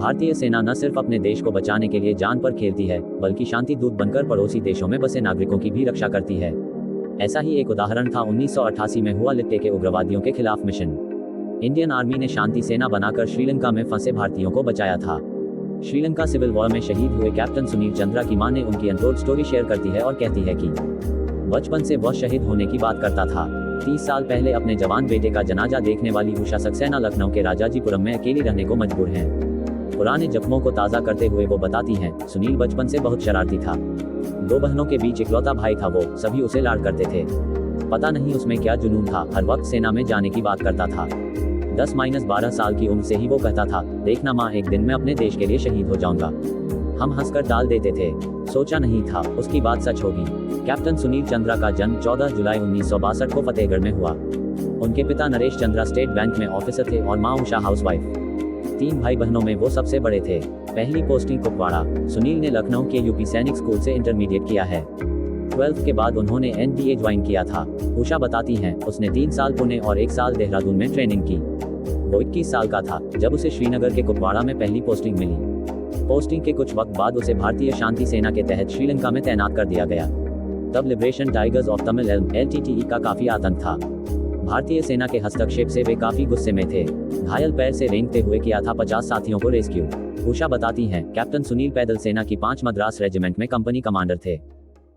भारतीय सेना न सिर्फ अपने देश को बचाने के लिए जान पर खेलती है, बल्कि शांति दूत बनकर पड़ोसी देशों में बसे नागरिकों की भी रक्षा करती है। ऐसा ही एक उदाहरण था 1988 में हुआ लिट्टे के उग्रवादियों के खिलाफ मिशन। इंडियन आर्मी ने शांति सेना बनाकर श्रीलंका में फंसे भारतीयों को बचाया था। श्रीलंका सिविल वॉर में शहीद हुए कैप्टन सुनील चंद्रा की मां ने उनकी अनटोल्ड स्टोरी शेयर करती है और कहती है कि बचपन से वह शहीद होने की बात करता था। 30 साल पहले अपने जवान बेटे का जनाजा देखने वाली उषा सक्सेना लखनऊ के राजाजीपुरम में अकेली रहने को मजबूर हैं। पुराने जख्मों को ताज़ा करते हुए वो बताती हैं, सुनील बचपन से बहुत शरारती था। 2 बहनों के बीच इकलौता भाई था वो, सभी उसे लाड करते थे। पता नहीं उसमें क्या जुनून था, हर वक्त सेना में जाने की बात करता था। 10-12 साल की उम्र से ही वो कहता था, देखना माँ, एक दिन मैं अपने देश के लिए शहीद हो जाऊंगा। हम हंसकर टाल देते थे, सोचा नहीं था उसकी बात सच होगी। कैप्टन सुनील चंद्रा का जन्म 14 जुलाई 1962 को फतेहगढ़ में हुआ। उनके पिता नरेश चंद्रा स्टेट बैंक में ऑफिसर थे और मां उषा हाउसवाइफ। 3 भाई बहनों में वो सबसे बड़े थे। पहली पोस्टिंग कुपवाड़ा। सुनील ने लखनऊ के यूपी सैनिक स्कूल से इंटरमीडिएट किया है। 12th के बाद उन्होंने NDA ज्वाइन किया था। उषा बताती हैं, उसने 3 साल पुणे और 1 साल देहरादून में ट्रेनिंग की। वो 21 साल का था जब उसे श्रीनगर के कुपवाड़ा में पहली पोस्टिंग मिली। पोस्टिंग के कुछ वक्त बाद उसे भारतीय शांति सेना के तहत श्रीलंका में तैनात कर दिया गया। तब liberation tigers of Tamil LTTE का काफी आतंक था। भारतीय सेना के हस्तक्षेप से वे काफी गुस्से में थे। घायल पैर से रेंगते हुए किया था 50 साथियों को रेस्क्यू। उषा बताती हैं, कैप्टन सुनील पैदल सेना की 5 मद्रास रेजिमेंट में कंपनी कमांडर थे।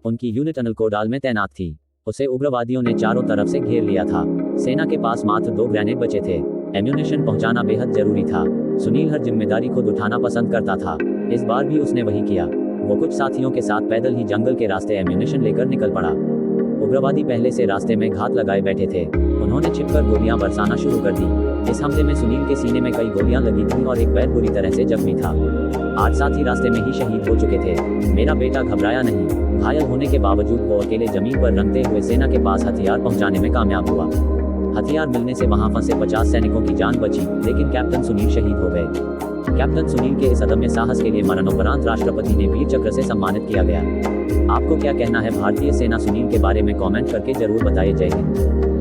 उनकी यूनिट अनलकोडाल में तैनात थी। उसे उग्रवादियों ने चारों तरफ से घेर लिया था। सेना के पास मात्र 2 ग्रेनेड बचे थे। एम्यूनेशन पहुंचाना बेहद जरूरी था। सुनील हर जिम्मेदारी खुद उठाना पसंद करता था। इस बार भी उसने वही किया। वो कुछ साथियों के साथ पैदल ही जंगल के रास्ते एम्यूनेशन लेकर निकल पड़ा। उग्रवादी पहले से रास्ते में घात लगाए बैठे थे। उन्होंने छिपकर गोलियां बरसाना शुरू कर दी। इस हमले में सुनील के सीने में कई गोलियां लगी थी और एक पैर बुरी तरह से जख्मी था। 8 साथी रास्ते में ही शहीद हो चुके थे। मेरा बेटा घबराया नहीं। घायल होने के बावजूद वो अकेले जमीन पर रंगते हुए सेना के पास हथियार पहुंचाने में कामयाब हुआ। हथियार मिलने से वहां फंसे 50 सैनिकों की जान बची, लेकिन कैप्टन सुनील शहीद हो गए। कैप्टन सुनील के इस अदम्य साहस के लिए मरणोपरांत राष्ट्रपति ने वीर चक्र से सम्मानित किया गया। आपको क्या कहना है भारतीय सेना सुनील के बारे में कमेंट करके जरूर बताइए। जय हिंद।